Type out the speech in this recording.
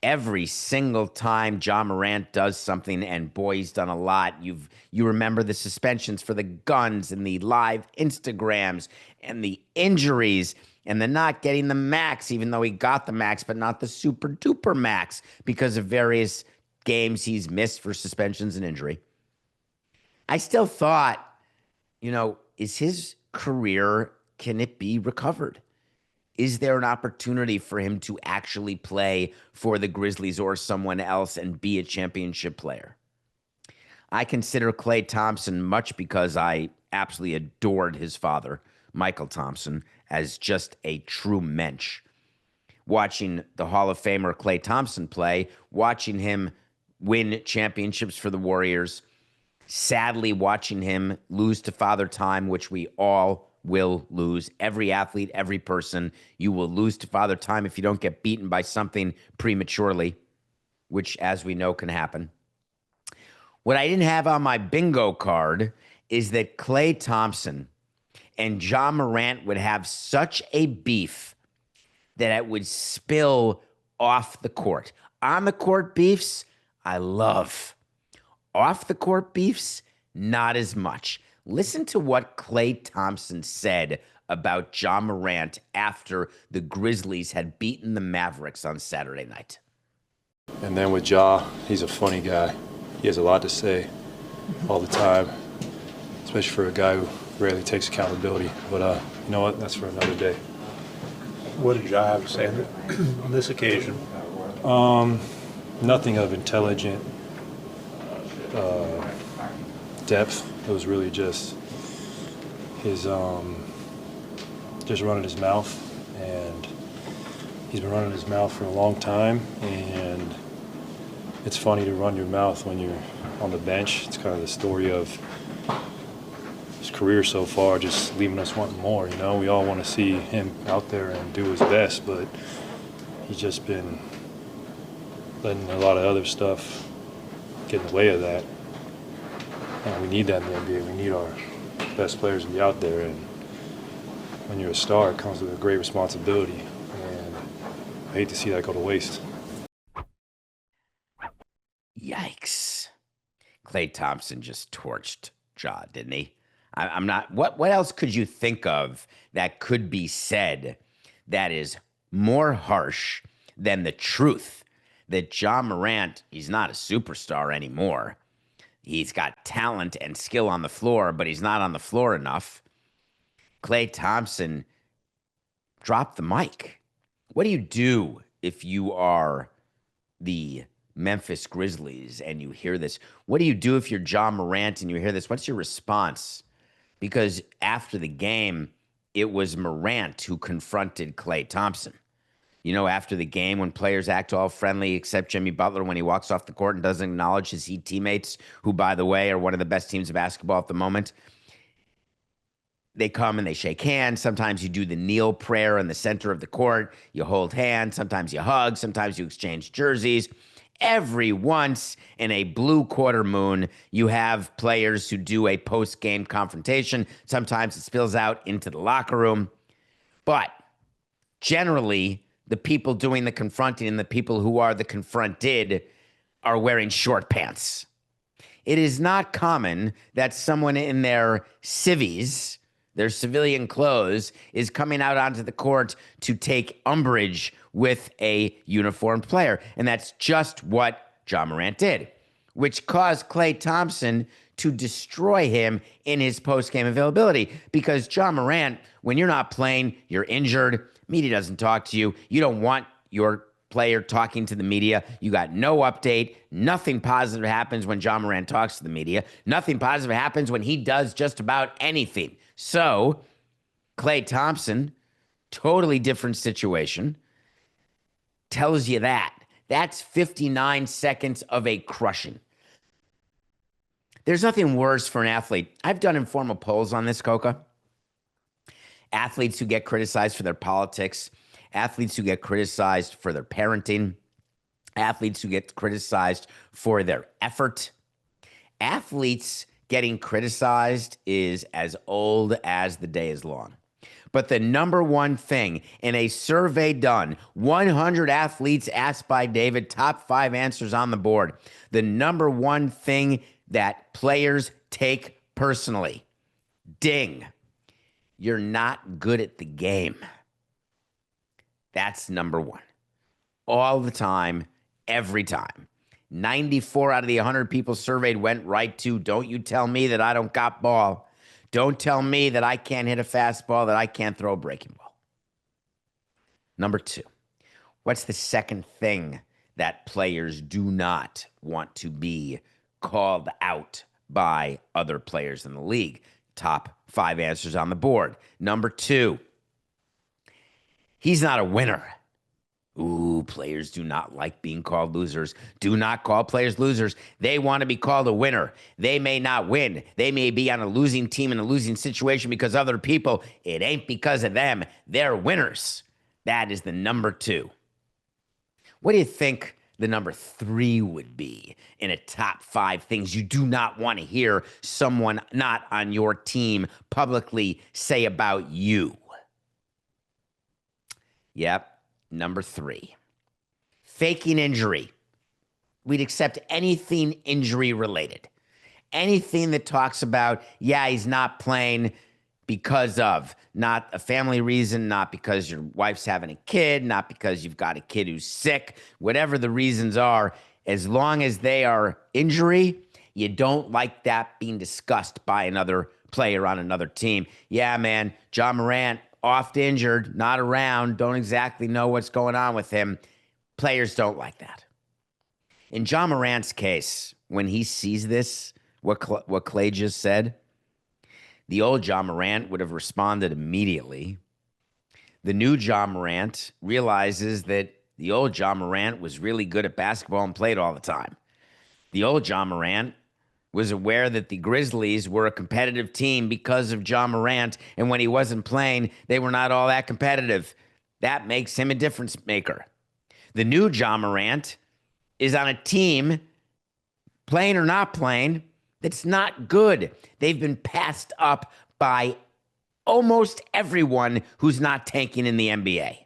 every single time John Morant does something, and boy, he's done a lot. You remember the suspensions for the guns and the live Instagrams and the injuries and the not getting the max, even though he got the max, but not the super duper max because of various games he's missed for suspensions and injury. I still thought, is his career, can it be recovered? Is there an opportunity for him to actually play for the Grizzlies or someone else and be a championship player? I consider Klay Thompson, much because I absolutely adored his father, Michael Thompson, as just a true mensch. Watching the Hall of Famer Klay Thompson play, watching him win championships for the Warriors, sadly watching him lose to Father Time, which we all will lose. Every athlete, every person, you will lose to Father Time if you don't get beaten by something prematurely, which, as we know, can happen. What I didn't have on my bingo card is that Klay Thompson and John Morant would have such a beef that it would spill off the court. On the court beefs, I love. Off the court beefs, not as much. Listen to what Klay Thompson said about John Morant after the Grizzlies had beaten the Mavericks on Saturday night. And then with Ja, he's a funny guy. He has a lot to say all the time, especially for a guy who rarely takes accountability. But you know what? That's for another day. What did Ja have to say on this occasion? Nothing of intelligent depth. It was really just his just running his mouth, and he's been running his mouth for a long time. And it's funny to run your mouth when you're on the bench. It's kind of the story of his career so far, just leaving us wanting more. We all want to see him out there and do his best, but he's just been letting a lot of other stuff get in the way of that. And we need that in the NBA. We need our best players to be out there. And when you're a star, it comes with a great responsibility. And I hate to see that go to waste. Yikes. Klay Thompson just torched Ja, didn't he? I'm not. What else could you think of that could be said that is more harsh than the truth that John Morant, he's not a superstar anymore. He's got talent and skill on the floor, but he's not on the floor enough. Klay Thompson dropped the mic. What do you do if you are the Memphis Grizzlies and you hear this? What do you do if you're John Morant and you hear this? What's your response? Because after the game, it was Morant who confronted Klay Thompson. After the game, when players act all friendly, except Jimmy Butler when he walks off the court and doesn't acknowledge his Heat teammates, who, by the way, are one of the best teams of basketball at the moment. They come and they shake hands. Sometimes you do the kneel prayer in the center of the court. You hold hands. Sometimes you hug. Sometimes you exchange jerseys. Every once in a blue quarter moon, you have players who do a post-game confrontation. Sometimes it spills out into the locker room. But generally, the people doing the confronting and the people who are the confronted are wearing short pants. It is not common that someone in their civvies, their civilian clothes, is coming out onto the court to take umbrage with a uniformed player. And that's just what John Morant did, which caused Klay Thompson to destroy him in his post-game availability. Because John Morant, when you're not playing, you're injured, media doesn't talk to you, you don't want your player talking to the media, you got no update, nothing positive happens when John Morant talks to the media, nothing positive happens when he does just about anything. So, Klay Thompson, totally different situation, tells you that. That's 59 seconds of a crushing. There's nothing worse for an athlete. I've done informal polls on this, Coca. Athletes who get criticized for their politics, athletes who get criticized for their parenting, athletes who get criticized for their effort. Athletes getting criticized is as old as the day is long. But the number one thing in a survey done, 100 athletes asked by David, top 5 answers on the board. The number one thing that players take personally, ding, you're not good at the game. That's number one. All the time, every time. 94 out of the 100 people surveyed went right to, don't you tell me that I don't got ball. Don't tell me that I can't hit a fastball, that I can't throw a breaking ball. Number 2, what's the second thing that players do not want to be called out by other players in the league? Top 5 answers on the board. Number 2, he's not a winner. Ooh, players do not like being called losers. Do not call players losers. They want to be called a winner. They may not win. They may be on a losing team in a losing situation because other people. It ain't because of them. They're winners. That is the number 2. What do you think the number 3 would be in a top 5 things you do not want to hear someone not on your team publicly say about you? Yep. Number 3, faking injury. We'd accept anything injury related. Anything that talks about, yeah, he's not playing because of not a family reason, not because your wife's having a kid, not because you've got a kid who's sick, whatever the reasons are, as long as they are injury, you don't like that being discussed by another player on another team. Yeah, man, John Morant, oft injured, not around, don't exactly know what's going on with him. Players don't like that. In John Morant's case, when he sees this, what Klay just said, the old John Morant would have responded immediately. The new John Morant realizes that the old John Morant was really good at basketball and played all the time. The old John Morant was aware that the Grizzlies were a competitive team because of John Morant, and when he wasn't playing, they were not all that competitive. That makes him a difference maker. The new John Morant is on a team, playing or not playing, that's not good. They've been passed up by almost everyone who's not tanking in the NBA.